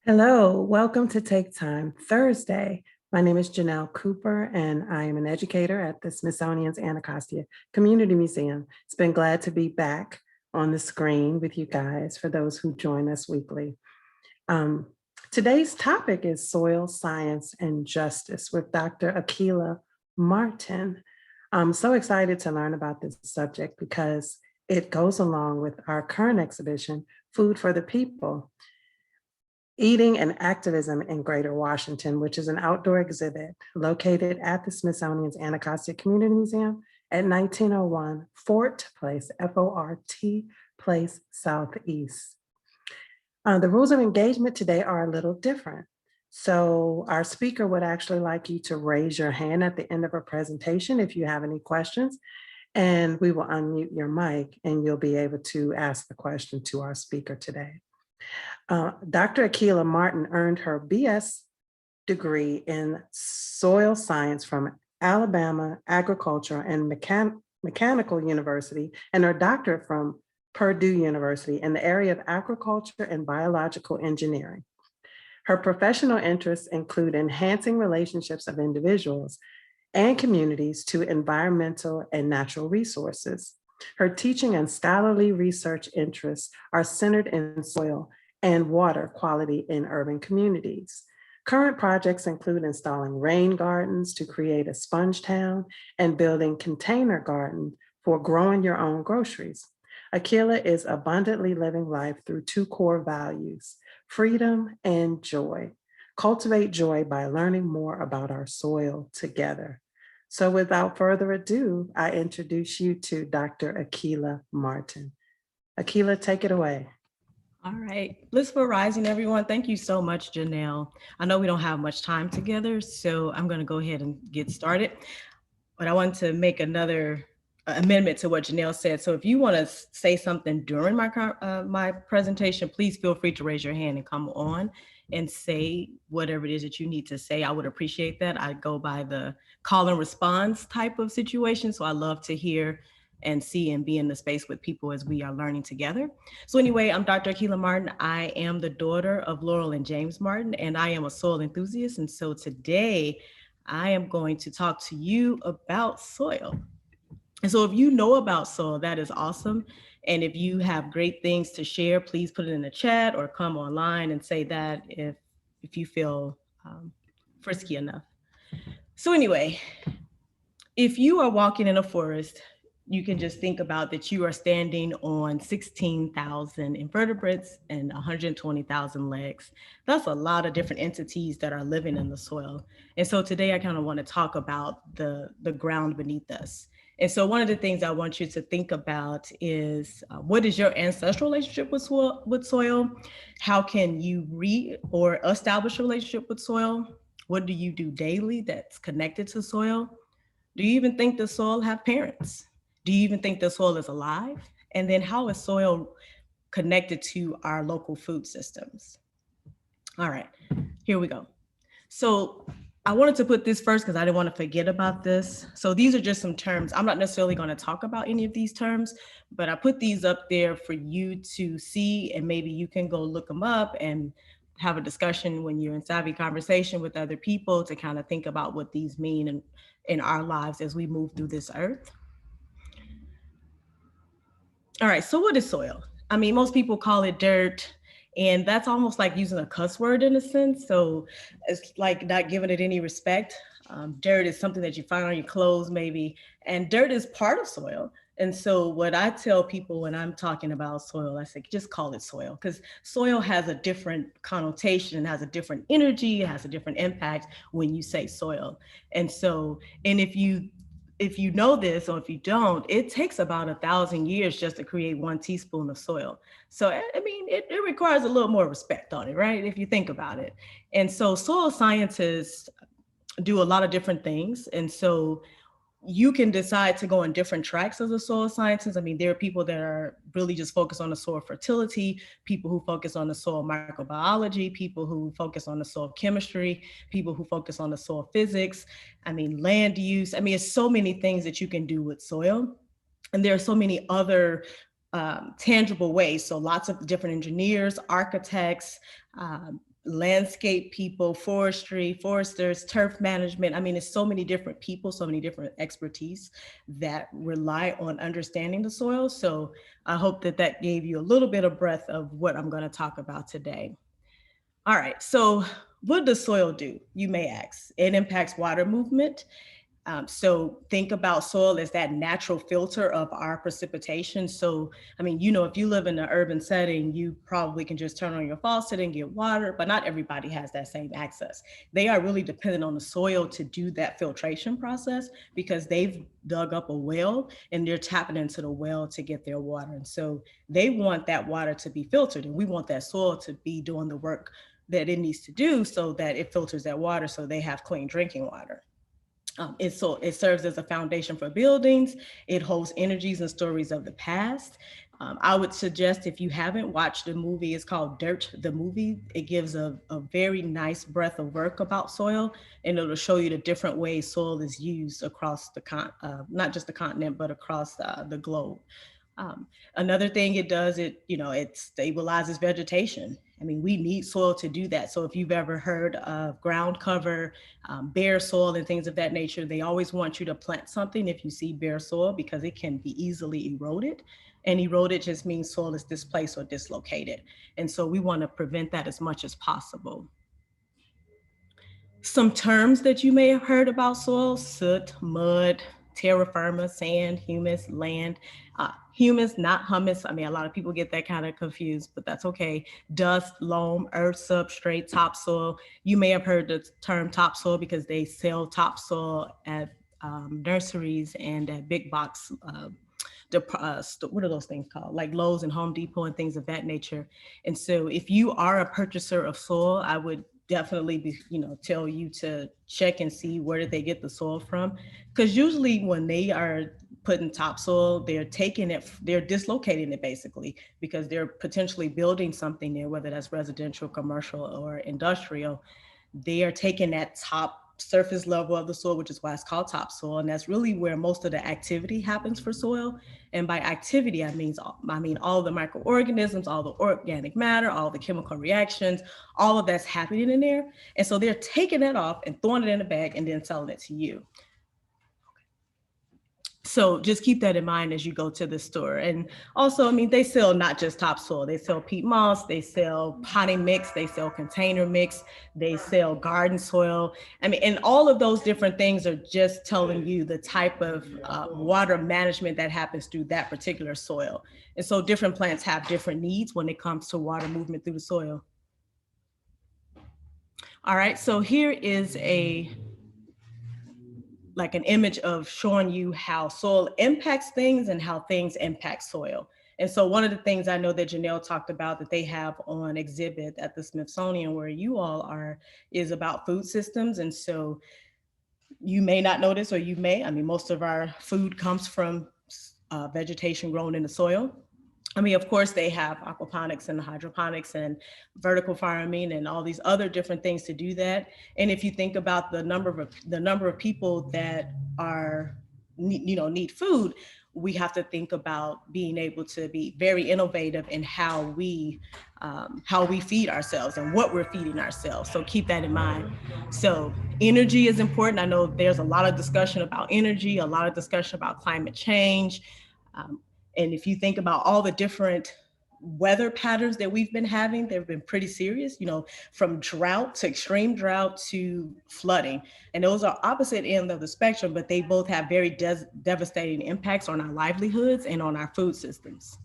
Hello, welcome to Take Time Thursday. My name is Janelle Cooper, and I am an educator at the Smithsonian's Anacostia Community Museum. It's been glad to be back on the screen with you guys for those who join us weekly. Um, Today's topic is soil science and justice with Dr. Akilah Martin. I'm so excited to learn about this subject because it goes along with our current exhibition, Food for the People, Eating and Activism in Greater Washington, which is an outdoor exhibit located at the Smithsonian's Anacostia Community Museum at 1901 Fort Place, F-O-R-T Place Southeast. The rules of engagement today are a little different. So our speaker would actually like you to raise your hand at the end of her presentation if you have any questions, and we will unmute your mic and you'll be able to ask the question to our speaker today. Dr. Akilah Martin earned her BS degree in soil science from Alabama Agricultural and Mechanical University and her doctorate from Purdue University in the area of agriculture and biological engineering. Her professional interests include enhancing relationships of individuals and communities to environmental and natural resources. Her teaching and scholarly research interests are centered in soil and water quality in urban communities. Current projects include installing rain gardens to create a sponge town and building container gardens for growing your own groceries. Akilah is abundantly living life through two core values, freedom and joy. Cultivate joy by learning more about our soil together. So without further ado, I introduce you to Dr. Akilah Martin. Akilah, take it away. All right, blissful rising, everyone. Thank you so much, Janelle. I know we don't have much time together, so I'm going to go ahead and get started. But I want to make another amendment to what Janelle said. So if you want to say something during my presentation, please feel free to raise your hand and come on and say whatever it is that you need to say. I would appreciate that. I go by the call and response type of situation, so I love to hear and see and be in the space with people as we are learning together. So anyway, I'm Dr. Akilah Martin. I am the daughter of Laurel and James Martin, and I am a soil enthusiast. And so today I am going to talk to you about soil. And so if you know about soil, that is awesome. And if you have great things to share, please put it in the chat or come online and say that if you feel frisky enough. So anyway, if you are walking in a forest, you can just think about that you are standing on 16,000 invertebrates and 120,000 legs. That's a lot of different entities that are living in the soil. And so today I kind of want to talk about the ground beneath us. And so one of the things I want you to think about is what is your ancestral relationship with soil? How can you or establish a relationship with soil? What do you do daily that's connected to soil? Do you even think the soil have parents? Do you even think the soil is alive? And then how is soil connected to our local food systems? All right, here we go. So I wanted to put this first because I didn't want to forget about this. So these are just some terms. I'm not necessarily going to talk about any of these terms, but I put these up there for you to see, and maybe you can go look them up and have a discussion when you're in savvy conversation with other people to kind of think about what these mean in our lives as we move through this earth. All right, so what is soil? I mean, most people call it dirt, and that's almost like using a cuss word in a sense. So it's like not giving it any respect. Dirt is something that you find on your clothes, maybe, and dirt is part of soil. And so, what I tell people when I'm talking about soil, I say just call it soil because soil has a different connotation, has a different energy, it has a different impact when you say soil. And so, and if you know this or if you don't, it takes about 1,000 years just to create 1 teaspoon of soil. So, I mean, it requires a little more respect on it, right? If you think about it. And so soil scientists do a lot of different things. And so you can decide to go on different tracks as a soil scientist. I mean, there are people that are really just focused on the soil fertility, people who focus on the soil microbiology, people who focus on the soil chemistry, people who focus on the soil physics. I mean, land use. I mean, it's so many things that you can do with soil. And there are so many other tangible ways. So lots of different engineers, architects, landscape people, foresters, turf management. I mean, it's so many different people, so many different expertise that rely on understanding the soil. So I hope that that gave you a little bit of breadth of what I'm going to talk about today. All right. So what does soil do? You may ask. It impacts water movement. So think about soil as that natural filter of our precipitation. So, I mean, if you live in an urban setting, you probably can just turn on your faucet and get water, but not everybody has that same access. They are really dependent on the soil to do that filtration process because they've dug up a well and they're tapping into the well to get their water. And so they want that water to be filtered, and we want that soil to be doing the work that it needs to do so that it filters that water so they have clean drinking water. It serves as a foundation for buildings. It holds energies and stories of the past. I would suggest, if you haven't watched the movie, it's called Dirt, the movie. It gives a very nice breadth of work about soil, and it'll show you the different ways soil is used across not just the continent, but across the globe. Um, Another thing it does, it stabilizes vegetation. I mean, we need soil to do that. So if you've ever heard of ground cover, bare soil, and things of that nature, they always want you to plant something if you see bare soil because it can be easily eroded. And eroded just means soil is displaced or dislocated. And so we want to prevent that as much as possible. Some terms that you may have heard about soil: soot, mud, terra firma, sand, humus, land. Humus, not humus. I mean, a lot of people get that kind of confused, but that's okay. Dust, loam, earth substrate, topsoil. You may have heard the term topsoil because they sell topsoil at nurseries and at big box what are those things called, like Lowe's and Home Depot and things of that nature. And so if you are a purchaser of soil, I would definitely tell you to check and see where did they get the soil from, because usually when they are putting topsoil, they're dislocating it basically because they're potentially building something there, whether that's residential, commercial, or industrial. They are taking that top surface level of the soil, which is why it's called topsoil, and that's really where most of the activity happens for soil. And by activity, I mean all the microorganisms, all the organic matter, all the chemical reactions, all of that's happening in there. And so they're taking that off and throwing it in a bag and then selling it to you. So just keep that in mind as you go to the store. And also, I mean, they sell not just topsoil, they sell peat moss, they sell potting mix, they sell container mix, they sell garden soil. I mean, and all of those different things are just telling you the type of water management that happens through that particular soil. And so different plants have different needs when it comes to water movement through the soil. All right, so here is an image of showing you how soil impacts things and how things impact soil. And so one of the things I know that Janelle talked about that they have on exhibit at the Smithsonian where you all are is about food systems. And so you may not notice, or you may, I mean, most of our food comes from vegetation grown in the soil. I mean, of course, they have aquaponics and hydroponics and vertical farming and all these other different things to do that. And if you think about the number of people that need food, we have to think about being able to be very innovative in how we feed ourselves and what we're feeding ourselves. So keep that in mind. So energy is important. I know there's a lot of discussion about energy, a lot of discussion about climate change. Um, and if you think about all the different weather patterns that we've been having, they've been pretty serious, from drought to extreme drought to flooding. And those are opposite ends of the spectrum, but they both have very devastating impacts on our livelihoods and on our food systems.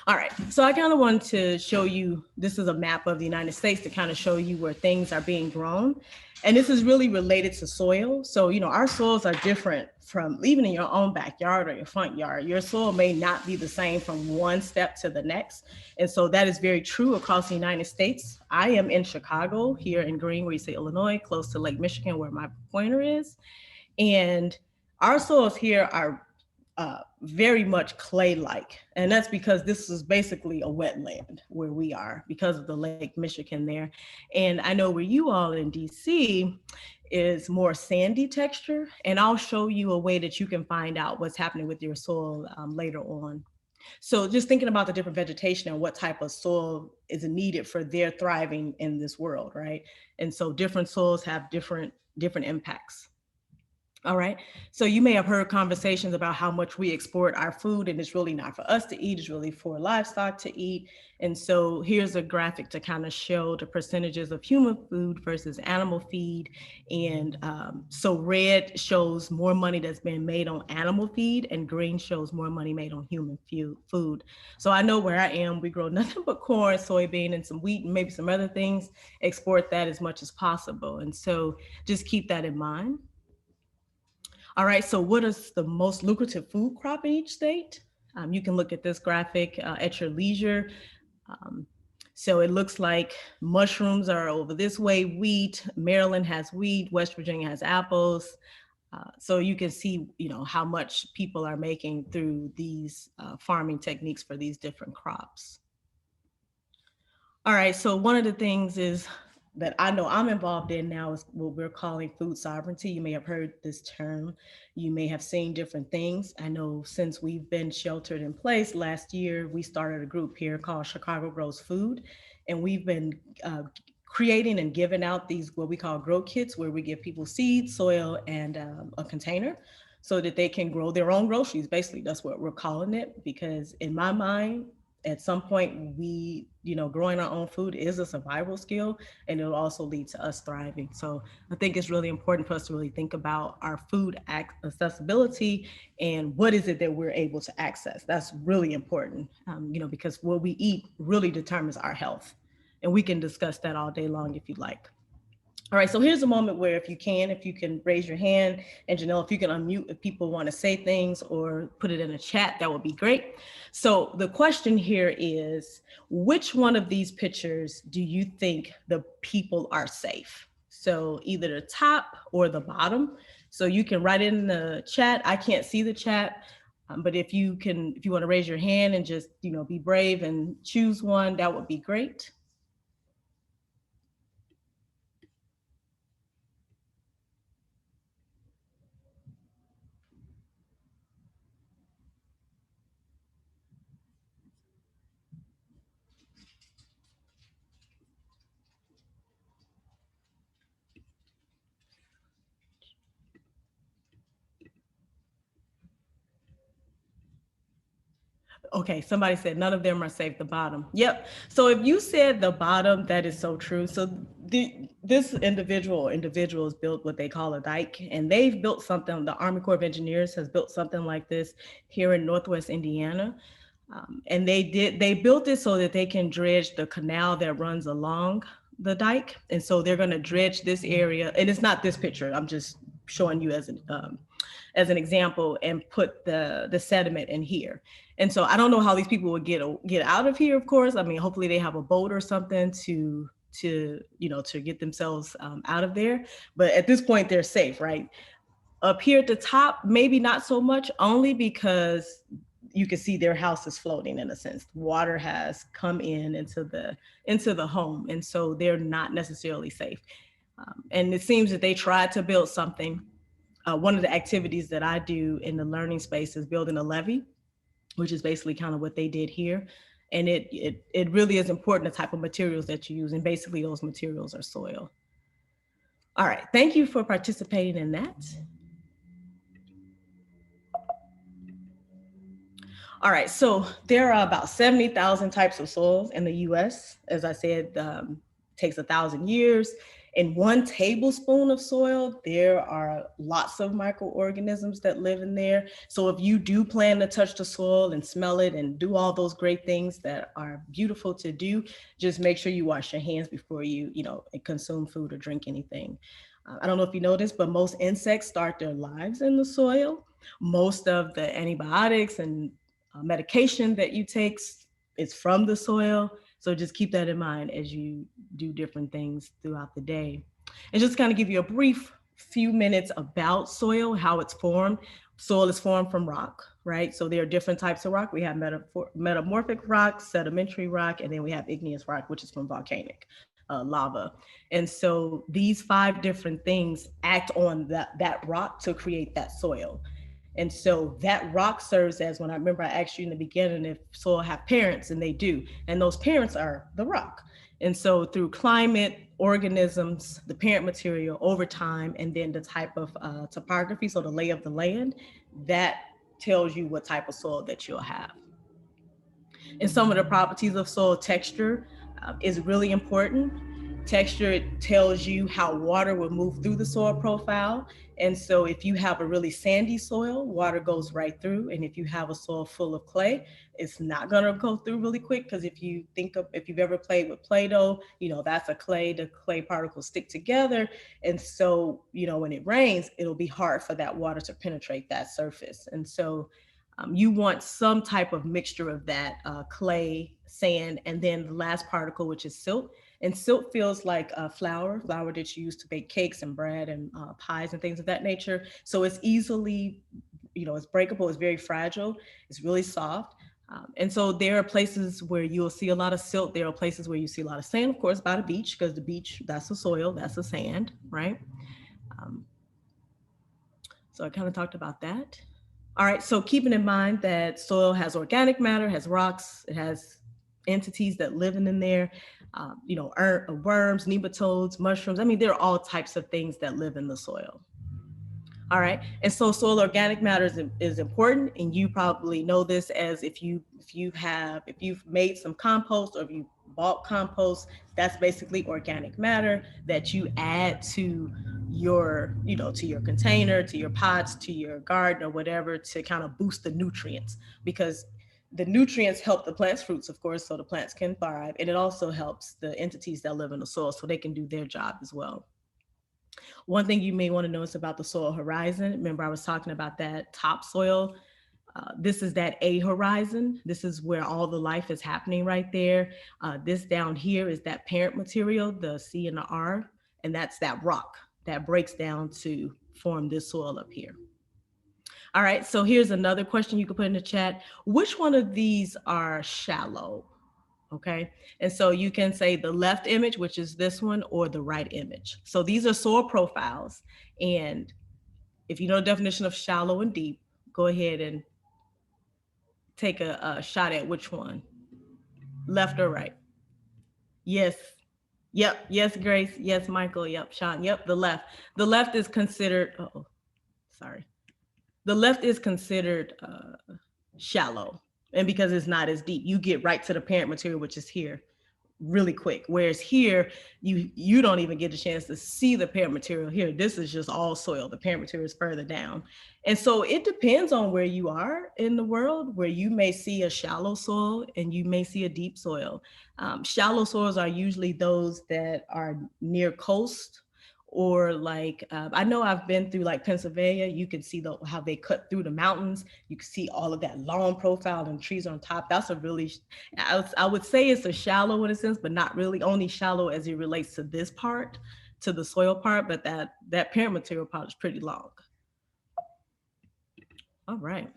All right, so I kind of wanted to show you, this is a map of the United States to kind of show you where things are being grown. And this is really related to soil. So, our soils are different from even in your own backyard or your front yard. Your soil may not be the same from one step to the next. And so that is very true across the United States. I am in Chicago, here in Green, Illinois, close to Lake Michigan, where my pointer is. And our soils here are very much clay-like. And that's because this is basically a wetland where we are because of the Lake Michigan there. And I know where you all in DC is more sandy texture. And I'll show you a way that you can find out what's happening with your soil later on. So just thinking about the different vegetation and what type of soil is needed for their thriving in this world, right? And so different soils have different impacts. All right. So you may have heard conversations about how much we export our food, and it's really not for us to eat, it's really for livestock to eat. And so here's a graphic to kind of show the percentages of human food versus animal feed. And so red shows more money that's been made on animal feed, and green shows more money made on human food. So I know where I am, we grow nothing but corn, soybean, and some wheat, and maybe some other things, export that as much as possible. And so just keep that in mind. All right, so what is the most lucrative food crop in each state? You can look at this graphic at your leisure. Um, so it looks like mushrooms are over this way, wheat, Maryland has wheat, West Virginia has apples. So you can see, how much people are making through these farming techniques for these different crops. All right, so one of the things is that I know I'm involved in now is what we're calling food sovereignty. You may have heard this term. You may have seen different things. I know since we've been sheltered in place last year, we started a group here called Chicago Grows Food, and we've been creating and giving out these what we call grow kits, where we give people seed, soil, and a container so that they can grow their own groceries. Basically, that's what we're calling it, because in my mind, at some point growing our own food is a survival skill, and it'll also lead to us thriving. So I think it's really important for us to really think about our food accessibility and what is it that we're able to access. That's really important, because what we eat really determines our health, and we can discuss that all day long if you'd like. All right, so here's a moment where if you can raise your hand, and Janelle, if you can unmute if people want to say things or put it in a chat, that would be great. So the question here is, which one of these pictures do you think the people are safe? So either the top or the bottom. So you can write in the chat. I can't see the chat, but if you want to raise your hand and just, be brave and choose one, that would be great. Okay, somebody said none of them are safe. The bottom. Yep. So if you said the bottom, that is so true. So this individuals built what they call a dike, and they've built something. The Army Corps of Engineers has built something like this here in Northwest Indiana, and they built it so that they can dredge the canal that runs along the dike, and so they're going to dredge this area. And it's not this picture. I'm just showing you as an example, and put the sediment in here. And so I don't know how these people would get out of here. Of course, I mean, hopefully they have a boat or something to get themselves out of there. But at this point, they're safe, right? Up here at the top, maybe not so much, only because you can see their house is floating in a sense. Water has come into the home, and so they're not necessarily safe. And it seems that they tried to build something. One of the activities that I do in the learning space is building a levee, which is basically kind of what they did here. And it really is important the type of materials that you use. And basically those materials are soil. All right, thank you for participating in that. All right, so there are about 70,000 types of soils in the US. As I said, takes 1,000 years. In 1 tablespoon of soil, there are lots of microorganisms that live in there. So if you do plan to touch the soil and smell it and do all those great things that are beautiful to do, just make sure you wash your hands before you consume food or drink anything. I don't know if you know this, but most insects start their lives in the soil. Most of the antibiotics and medication that you take is from the soil. So just keep that in mind as you do different things throughout the day. And just kind of give you a brief few minutes about soil, how it's formed. Soil is formed from rock, right? So there are different types of rock. We have metamorphic rock, sedimentary rock, and then we have igneous rock, which is from volcanic lava. And so these 5 different things act on that rock to create that soil. And so that rock serves as, when I remember I asked you in the beginning if soil have parents, and they do. And those parents are the rock. And so through climate, organisms, the parent material over time, and then the type of topography, so the lay of the land, that tells you what type of soil that you'll have. And some of the properties of soil texture is really important. Texture, it tells you how water will move through the soil profile. And so if you have a really sandy soil, water goes right through. And if you have a soil full of clay, it's not going to go through really quick, because if you've ever played with Play-Doh, that's a clay, the clay particles stick together. And so, when it rains, it'll be hard for that water to penetrate that surface. And so you want some type of mixture of that clay, sand, and then the last particle, which is silt. And silt feels like flour that's used to bake cakes and bread and pies and things of that nature. So it's easily, it's breakable, it's very fragile, it's really soft. And so there are places where you'll see a lot of silt. There are places where you see a lot of sand, of course, by the beach, because the beach, that's the soil, that's the sand, right? Um, so I kind of talked about that. All right, so keeping in mind that soil has organic matter, has rocks, it has entities that live in there, worms, nematodes, mushrooms. I mean, there are all types of things that live in the soil. All right, and so soil organic matter is important, and you probably know this as if you've made some compost, or if you bought compost, that's basically organic matter that you add to your container, to your pots, to your garden, or whatever, to kind of boost the nutrients, because the nutrients help the plants' fruits, of course, so the plants can thrive, and it also helps the entities that live in the soil so they can do their job as well. One thing you may want to notice about the soil horizon, remember I was talking about that topsoil. This is that A horizon. This is where all the life is happening right there. This down here is that parent material, the C and the R, and that's that rock that breaks down to form this soil up here. All right, so here's another question you can put in the chat. Which one of these are shallow? Okay, and so you can say the left image, which is this one, or the right image. So these are soil profiles, and if you know the definition of shallow and deep, go ahead and take a shot at which one, left or right. Yes, yep, yes, Grace, yes, Michael, yep, Sean, yep, the left. The left is considered, oh, sorry, the left is considered shallow, and because it's not as deep, you get right to the parent material, which is here, really quick. Whereas here, you don't even get a chance to see the parent material here. This is just all soil. The parent material is further down. And so it depends on where you are in the world, where you may see a shallow soil and you may see a deep soil. Shallow soils are usually those that are near coast, or like I know I've been through like Pennsylvania. You can see how they cut through the mountains. You can see all of that long profile and trees on top. That's a really, I would say it's a shallow in a sense, but not really, only shallow as it relates to this part, to the soil part, but that parent material part is pretty long. All right.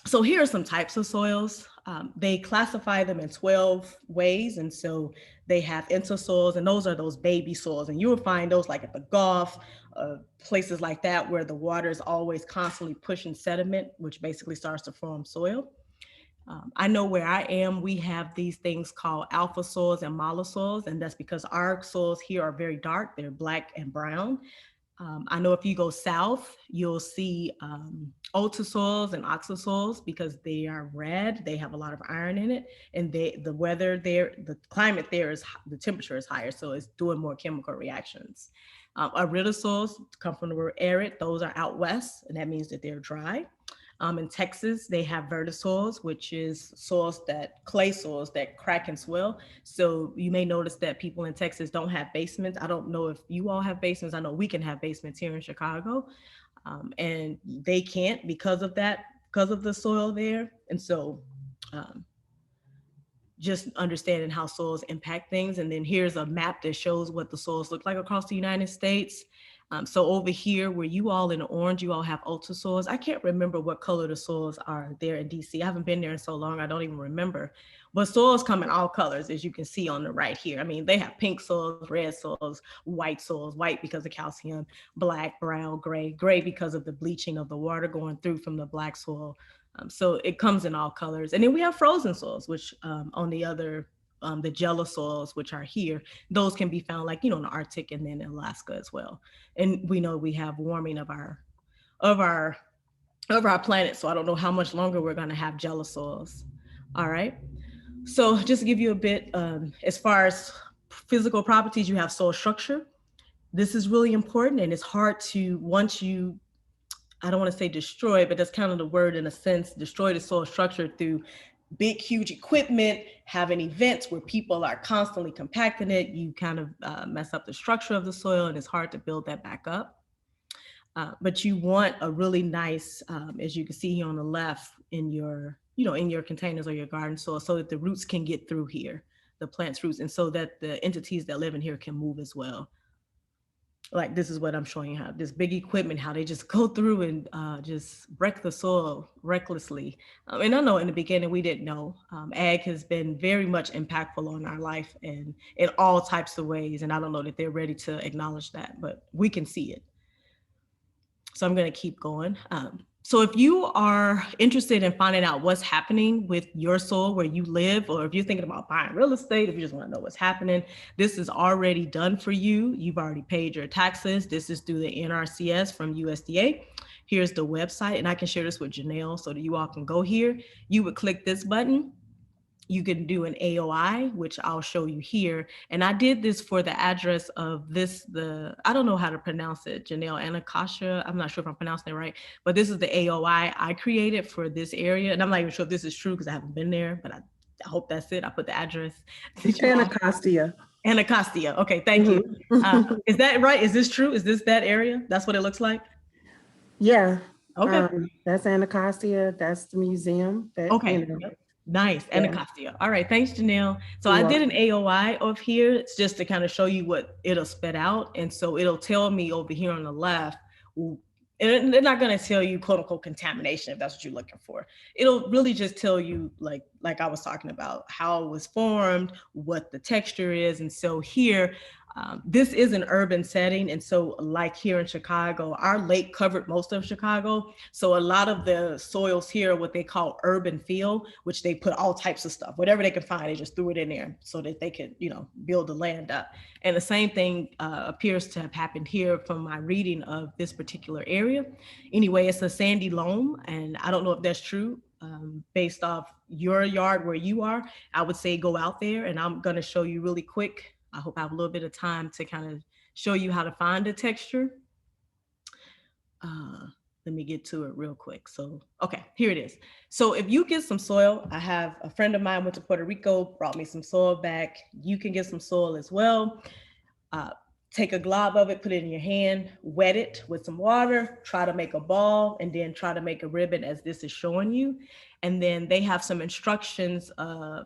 So here are some types of soils. They classify them in 12 ways. And so they have intersoils, and those are those baby soils. And you will find those like at the Gulf, places like that, where the water is always constantly pushing sediment, which basically starts to form soil. I know where I am, we have these things called alpha soils and mollisoils, and that's because our soils here are very dark. They're black and brown. I know if you go south, you'll see ultrasoils and oxosoils because they are red. They have a lot of iron in it, and the weather there, the climate there is, the temperature is higher, so it's doing more chemical reactions. Aridosoils come from the word arid. Those are out west, and that means that they're dry. In Texas, they have vertisoils, which is clay soils that crack and swell. So you may notice that people in Texas don't have basements. I don't know if you all have basements. I know we can have basements here in Chicago, and they can't because of that, because of the soil there. And so just understanding how soils impact things. And then here's a map that shows what the soils look like across the United States. So over here, where you all in the orange, you all have ultra soils. I can't remember what color the soils are there in DC. I haven't been there in so long, I don't even remember. But soils come in all colors, as you can see on the right here. I mean, they have pink soils, red soils, white because of calcium, black, brown, gray because of the bleaching of the water going through from the black soil. So it comes in all colors. And then we have frozen soils, which on the other, the jello soils, which are here, those can be found like, in the Arctic and then in Alaska as well. And we know we have warming of our of our planet. So I don't know how much longer we're going to have jello soils. All right. So just to give you a bit, as far as physical properties, you have soil structure. This is really important, and it's hard to, once you, I don't want to say destroy, but that's kind of the word in a sense, destroy the soil structure through big, huge equipment, having events where people are constantly compacting it. You kind of mess up the structure of the soil, and it's hard to build that back up. But you want a really nice, as you can see here on the left, in your, in your containers or your garden soil, so that the roots can get through here, the plant's roots, and so that the entities that live in here can move as well. Like this is what I'm showing you, how this big equipment, how they just go through and just wreck the soil recklessly. And I know in the beginning we didn't know. Ag has been very much impactful on our life and in all types of ways. And I don't know that they're ready to acknowledge that, but we can see it. So I'm going to keep going. So if you are interested in finding out what's happening with your soil where you live, or if you're thinking about buying real estate, if you just want to know what's happening, this is already done for you. You've already paid your taxes. This is through the NRCS from USDA. Here's the website, and I can share this with Janelle so that you all can go here. You would click this button. You can do an AOI, which I'll show you here. And I did this for the address of this, I don't know how to pronounce it, Janelle Anacostia. I'm not sure if I'm pronouncing it right, but this is the AOI I created for this area. And I'm not even sure if this is true because I haven't been there, but I hope that's it. I put the address. Anacostia. Anacostia. Okay, thank you. Is that right? Is this true? Is this that area? That's what it looks like? Yeah. Okay. That's Anacostia. That's the museum. Okay. Yep. Nice. Yeah. Anacostia. All right. Thanks, Janelle. So I did an AOI of here. It's just to kind of show you what it'll spit out. And so it'll tell me over here on the left, and they're not going to tell you quote unquote contamination if that's what you're looking for. It'll really just tell you like I was talking about, how it was formed, what the texture is. And so here, this is an urban setting. And so like here in Chicago, our lake covered most of Chicago. So a lot of the soils here are what they call urban fill, which they put all types of stuff, whatever they could find, they just threw it in there so that they could, build the land up. And the same thing appears to have happened here from my reading of this particular area. Anyway, it's a sandy loam, and I don't know if that's true. Based off your yard where you are, I would say go out there, and I'm going to show you really quick. I hope I have a little bit of time to kind of show you how to find the texture. Let me get to it real quick. So, okay, here it is. So if you get some soil, I have a friend of mine went to Puerto Rico, brought me some soil back. You can get some soil as well. Take a glob of it, put it in your hand, wet it with some water, try to make a ball, and then try to make a ribbon as this is showing you. And then they have some instructions,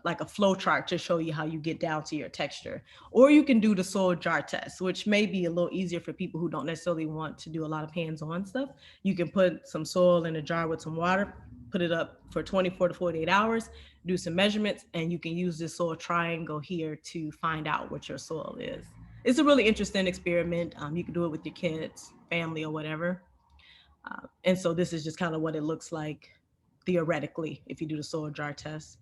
like a flow chart to show you how you get down to your texture. Or you can do the soil jar test, which may be a little easier for people who don't necessarily want to do a lot of hands-on stuff. You can put some soil in a jar with some water, put it up for 24 to 48 hours, do some measurements, and you can use this soil triangle here to find out what your soil is. It's a really interesting experiment. You can do it with your kids, family, or whatever. And so this is just kind of what it looks like theoretically if you do the soil jar test.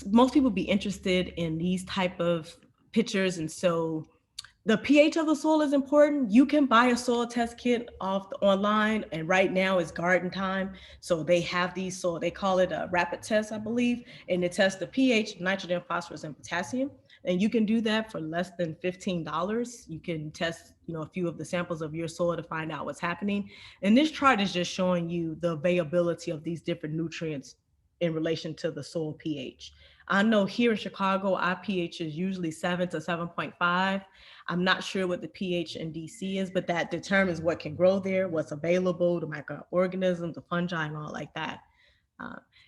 Most people be interested in these type of pictures, and so the pH of the soil is important. You can buy a soil test kit online, and right now is garden time. So they have these soil, they call it a rapid test, I believe, and they test the pH, nitrogen, phosphorus, and potassium. And you can do that for less than $15. You can test, a few of the samples of your soil to find out what's happening. And this chart is just showing you the availability of these different nutrients in relation to the soil pH. I know here in Chicago, our pH is usually 7 to 7.5. I'm not sure what the pH in DC is, but that determines what can grow there, what's available, the microorganisms, the fungi, and all like that.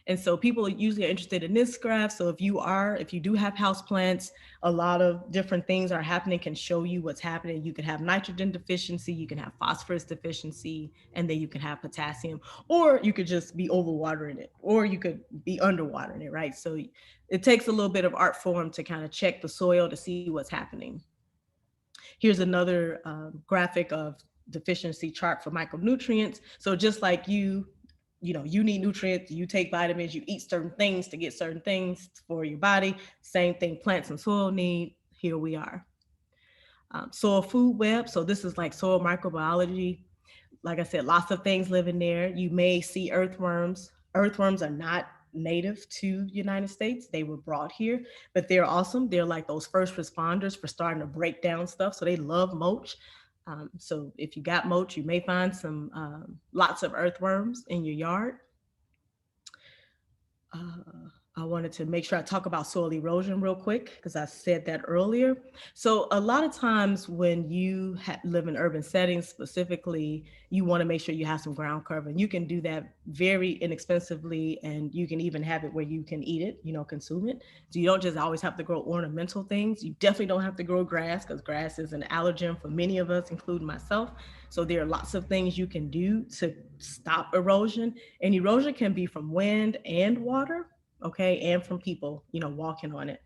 And so people usually are interested in this graph. So if you do have houseplants, a lot of different things are happening, can show you what's happening. You could have nitrogen deficiency, you can have phosphorus deficiency, and then you can have potassium, or you could just be overwatering it, or you could be underwatering it, right? So it takes a little bit of art form to kind of check the soil to see what's happening. Here's another graphic of deficiency chart for micronutrients. So just like you need nutrients, you take vitamins, you eat certain things to get certain things for your body. Same thing plants and soil need. Here we are. Soil food web. So this is like soil microbiology. Like I said, lots of things live in there. You may see earthworms. Earthworms are not native to the United States. They were brought here, but they're awesome. They're like those first responders for starting to break down stuff. So they love mulch. So if you got mulch, you may find some lots of earthworms in your yard. I wanted to make sure I talk about soil erosion real quick because I said that earlier. So a lot of times when you live in urban settings specifically, you want to make sure you have some ground cover, and you can do that very inexpensively, and you can even have it where you can eat it, consume it. So you don't just always have to grow ornamental things. You definitely don't have to grow grass because grass is an allergen for many of us, including myself. So there are lots of things you can do to stop erosion, and erosion can be from wind and water, okay, and from people, walking on it.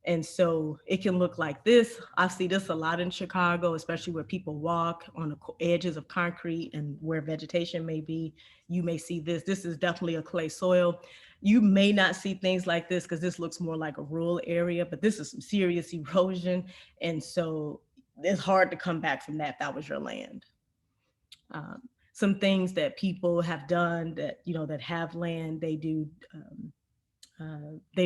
And so it can look like this. I see this a lot in Chicago, especially where people walk on the edges of concrete and where vegetation may be. You may see this. This is definitely a clay soil. You may not see things like this because this looks more like a rural area, but this is some serious erosion. And so it's hard to come back from that if that was your land. Some things that people have done that have land, they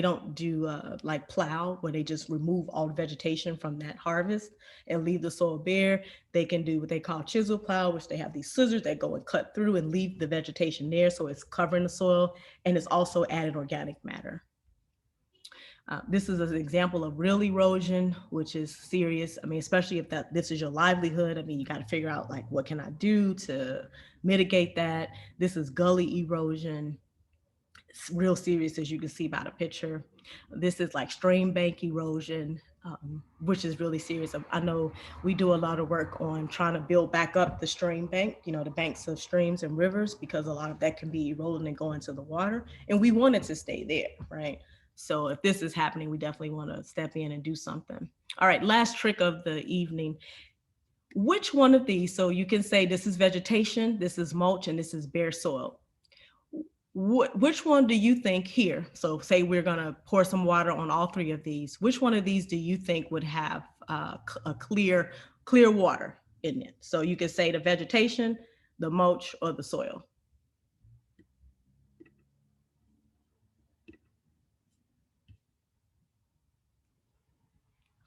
don't do like plow where they just remove all the vegetation from that harvest and leave the soil bare. They can do what they call chisel plow, which they have these scissors that go and cut through and leave the vegetation there. So it's covering the soil, and it's also added organic matter. This is an example of real erosion, which is serious. I mean, especially if this is your livelihood. I mean, you got to figure out like, what can I do to mitigate that? This is gully erosion. It's real serious, as you can see by the picture. This is like stream bank erosion, which is really serious. I know we do a lot of work on trying to build back up the stream bank, the banks of streams and rivers, because a lot of that can be eroding and going to the water. And we want it to stay there, right? So if this is happening, we definitely want to step in and do something. All right, last trick of the evening. Which one of these, so you can say this is vegetation, this is mulch, and this is bare soil. Which one do you think here? So say we're going to pour some water on all three of these. Which one of these do you think would have a clear water in it? So you could say the vegetation, the mulch, or the soil.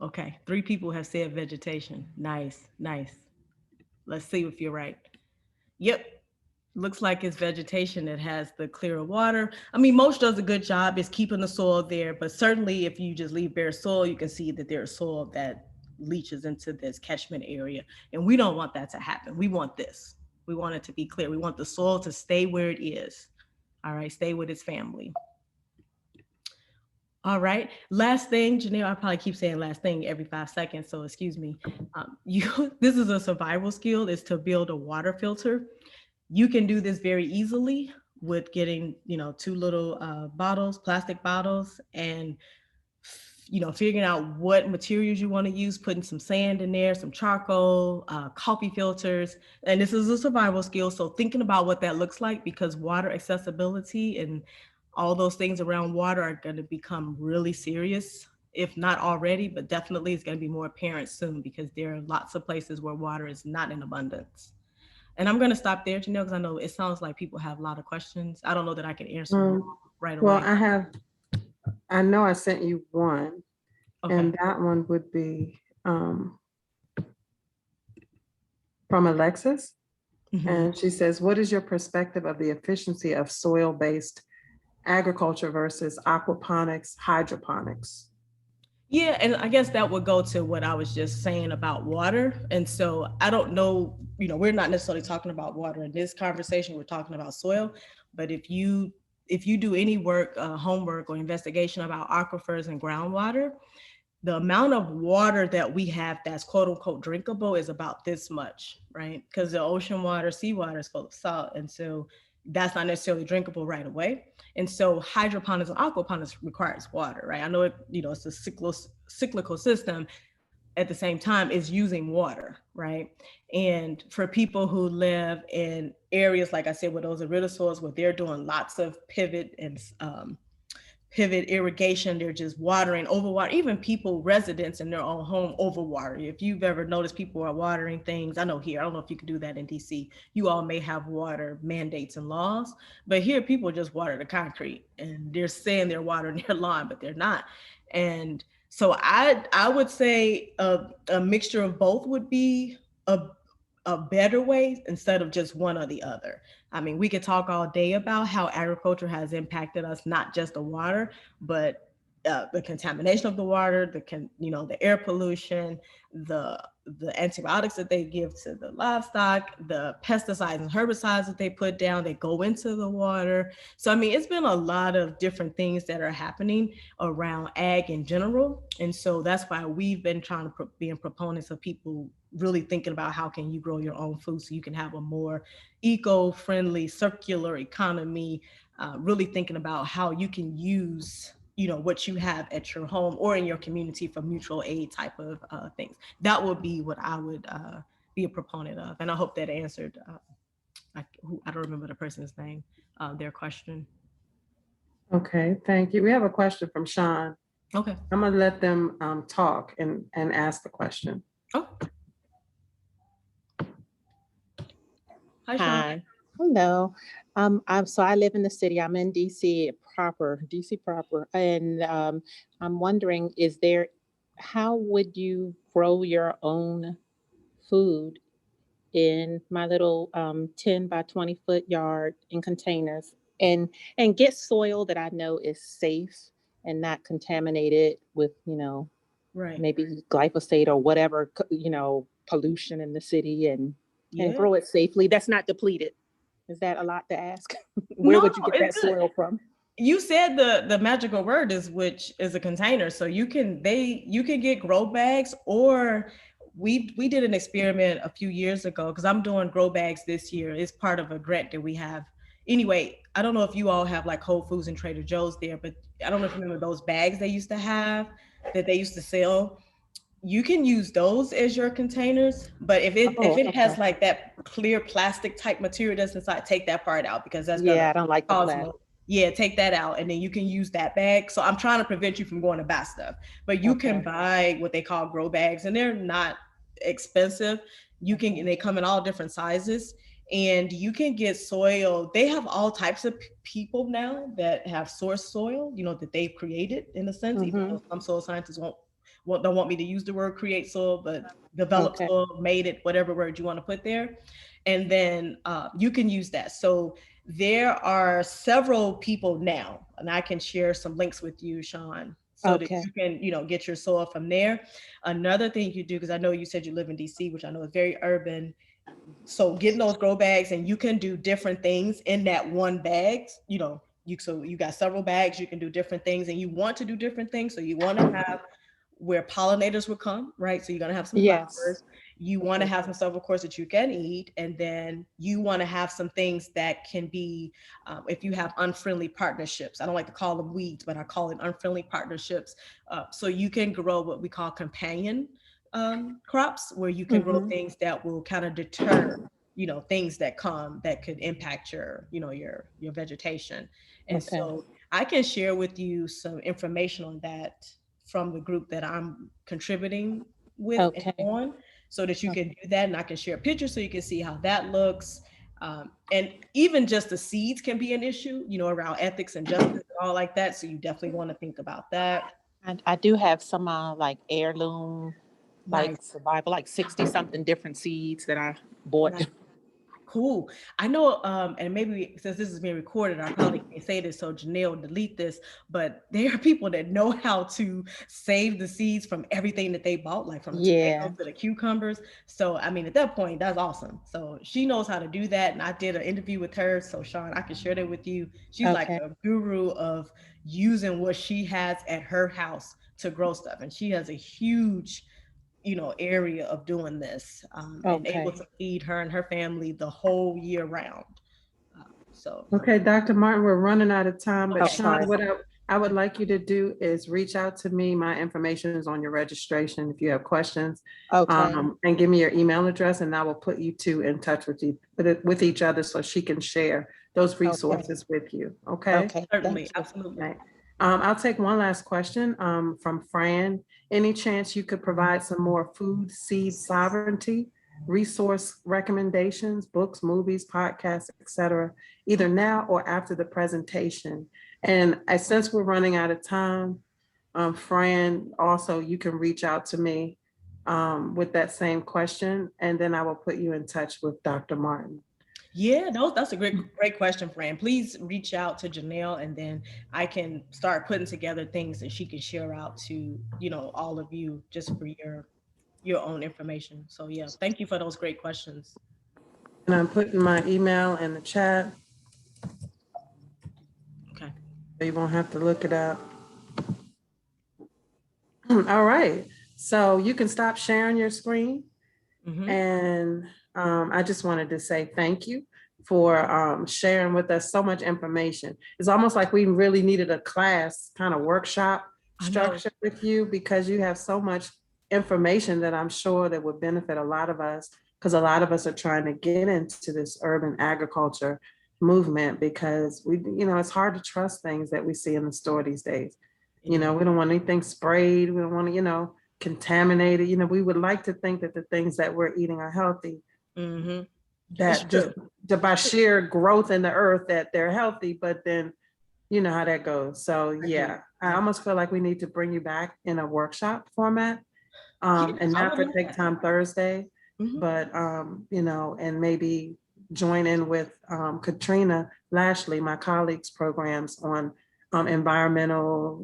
Okay, 3 people have said vegetation. Nice, nice. Let's see if you're right. Yep, looks like it's vegetation that has the clearer water. I mean, mulch does a good job. It's keeping the soil there, but certainly if you just leave bare soil, you can see that there's soil that leaches into this catchment area. And we don't want that to happen. We want this. We want it to be clear. We want the soil to stay where it is. All right, stay with its family. All right. Last thing, Janelle, I probably keep saying last thing every 5 seconds, so excuse me. This is a survival skill, is to build a water filter. You can do this very easily with getting, 2 little bottles, plastic bottles, and figuring out what materials you want to use, putting some sand in there, some charcoal, coffee filters. And this is a survival skill. So thinking about what that looks like, because water accessibility and all those things around water are going to become really serious, if not already, but definitely it's going to be more apparent soon, because there are lots of places where water is not in abundance. And I'm going to stop there, Janelle, because I know it sounds like people have a lot of questions. I don't know that I can answer right Well, away. I know I sent you one, Okay. and that one would be from Alexis. Mhm. And she says, what is your perspective of the efficiency of soil-based agriculture versus aquaponics, hydroponics? Yeah, and I guess that would go to what I was just saying about water. And so I don't know, we're not necessarily talking about water in this conversation. We're talking about soil. But if you if you do any work, homework or investigation about aquifers and groundwater, the amount of water that we have that's quote unquote drinkable is about this much, right? Because the ocean water, seawater is full of salt. And so that's not necessarily drinkable right away. And so hydroponics and aquaponics requires water, right? I know it, it's a cyclical system. At the same time, is using water, right? And for people who live in areas, like I said, with those aridosaurs, where they're doing lots of pivot irrigation, they're just watering, overwater. Even people, residents in their own home, overwater. If you've ever noticed people are watering things, I know here, I don't know if you can do that in DC. You all may have water mandates and laws, but here people just water the concrete, and they're saying they're watering their lawn, but they're not. And so I would say a mixture of both would be a a better way, instead of just one or the other. I mean, we could talk all day about how agriculture has impacted us, not just the water, but the contamination of the water, the air pollution, the the antibiotics that they give to the livestock, the pesticides and herbicides that they put down, they go into the water. So I mean, it's been a lot of different things that are happening around ag in general, and so that's why we've been trying to being proponents of people really thinking about how can you grow your own food so you can have a more eco-friendly circular economy, really thinking about how you can use what you have at your home or in your community for mutual aid type of things. That would be what I would be a proponent of, and I hope that answered I don't remember the person's name, their question. Okay, thank you. We have a question from Sean. Okay. I'm gonna let them talk and ask the question. Oh. Hi, Sean. Hi. Hello. So I live in the city. I'm in DC proper, and I'm wondering, how would you grow your own food in my little 10 by 20-foot yard in containers, and get soil that I know is safe and not contaminated with, Right. maybe glyphosate or whatever, pollution in the city, and Yeah. grow it safely that's not depleted? Is that a lot to ask? Where No, would you get that it's good. soil from? You said the magical word is, which is a container. So you can get grow bags, or we did an experiment a few years ago, because I'm doing grow bags this year. It's part of a grant that we have. Anyway, I don't know if you all have like Whole Foods and Trader Joe's there, but I don't know if you remember those bags they used to have, that they used to sell. You can use those as your containers, but if it has Okay. like that clear plastic type material that's inside, take that part out, because that's gonna Yeah, I don't like the cause plastic. yeah, take that out, and then you can use that bag. So I'm trying to prevent you from going to buy stuff, but you can Okay. buy what they call grow bags, and they're not expensive. You can, and they come in all different sizes, and you can get soil. They have all types of people now that have source soil, that they've created, in a sense, even Mm-hmm. though some soil scientists don't want me to use the word create soil, but develop Okay. soil, made it, whatever word you want to put there. And then you can use that. So there are several people now, and I can share some links with you, Sean, so that Okay. you can, get your soil from there. Another thing you do, because I know you said you live in DC, which I know is very urban. So getting those grow bags, and you can do different things in that one bag. You got several bags, you can do different things, and you want to do different things. So you want to have where pollinators will come, right? So you're gonna have some Yes. flowers. You want to Okay. have some stuff, of course, that you can eat, and then you want to have some things that can be, if you have unfriendly partnerships. I don't like to call them weeds, but I call it unfriendly partnerships. So you can grow what we call companion crops, where you can grow Mm-hmm. things that will kind of deter, things that come that could impact your vegetation. And Okay. so I can share with you some information on that from the group that I'm contributing with and Okay. on, so that you can do that, and I can share a picture so you can see how that looks. And even just the seeds can be an issue, around ethics and justice and all like that. So you definitely want to think about that. I do have some like heirloom, like Nice. survival, like 60 something different seeds that I bought. Nice. Cool. I know, and maybe since this is being recorded, I probably can't say this, so Janelle will delete this, but there are people that know how to save the seeds from everything that they bought, like from the Yeah. tomatoes to the cucumbers. So, I mean, at that point, that's awesome. So she knows how to do that. And I did an interview with her. So Sean, I can share that with you. She's like Okay. a guru of using what she has at her house to grow stuff. And she has a huge area of doing this, and able Okay. to feed her and her family the whole year round. So Okay, Dr. Martin, we're running out of time, but Oh, okay, sorry. Sean, what I would like you to do is reach out to me. My information is on your registration if you have questions. Okay. And give me your email address and I will put you two in touch with each other so she can share those resources with you. Okay? Okay. certainly, Thank you. absolutely. Right. I'll take one last question from Fran. Any chance you could provide some more food seed sovereignty, resource recommendations, books, movies, podcasts, etc., either now or after the presentation? And since we're running out of time, Fran, also you can reach out to me with that same question, and then I will put you in touch with Dr. Martin. Yeah, no, that's a great question, Fran. Please reach out to Janelle, and then I can start putting together things that she can share out to all of you, just for your own information. So yeah, thank you for those great questions. And I'm putting my email in the chat, Okay. so you won't have to look it up. All right, so you can stop sharing your screen. Mhm. And I just wanted to say thank you for sharing with us so much information. It's almost like we really needed a class kind of workshop I know. structure with you, because you have so much information that I'm sure that would benefit a lot of us, because a lot of us are trying to get into this urban agriculture movement, because it's hard to trust things that we see in the store these days. We don't want anything sprayed. We don't want to, contaminated. We would like to think that the things that we're eating are healthy, Mm-hmm. that just by sheer growth in the earth that they're healthy, but then you know how that goes. So yeah, I almost feel like we need to bring you back in a workshop format, and I not would for love Take that. Time Thursday, Mhm. but and maybe join in with Katrina Lashley, my colleague's programs on environmental,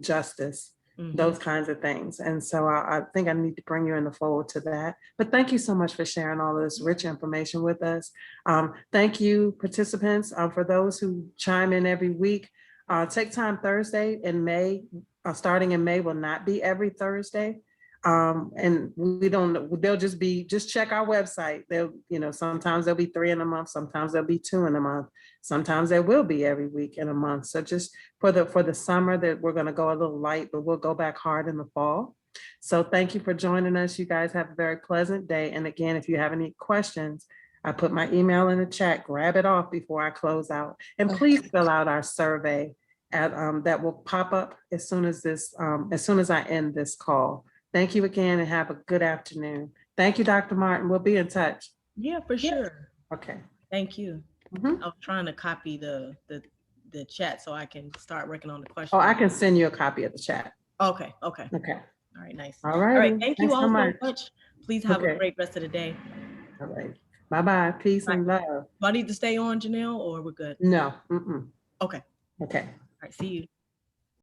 justice, Mhm. those kinds of things. And so I think I need to bring you in the fold to that. But thank you so much for sharing all of this rich information with us. Thank you, participants, for those who chime in every week. Take Time Thursday in May, starting in May, will not be every Thursday. And they'll just check our website. Sometimes there'll be 3 in a month, sometimes there'll be 2 in a month, sometimes there will be every week in a month. So just for the summer, that we're going to go a little light, but we'll go back hard in the fall. So thank you for joining us. You guys have a very pleasant day. And again, if you have any questions, I put my email in the chat, grab it off before I close out. And please fill out our survey that will pop up as soon as I end this call. Thank you again and have a good afternoon. Thank you, Dr. Martin. We'll be in touch. Yeah, for sure. Okay. Thank you. Mhm. I was trying to copy the chat so I can start working on the Oh, question. I can send you a copy of the chat. Okay. Okay. All right, nice. All All right. right, thank you Thanks all so so much. much. Please have a Okay. great rest of the day. All right. Bye-bye. Peace Bye. and love. Do I need to stay on, Janelle, or we're good? No. Okay. Okay. All right, see you.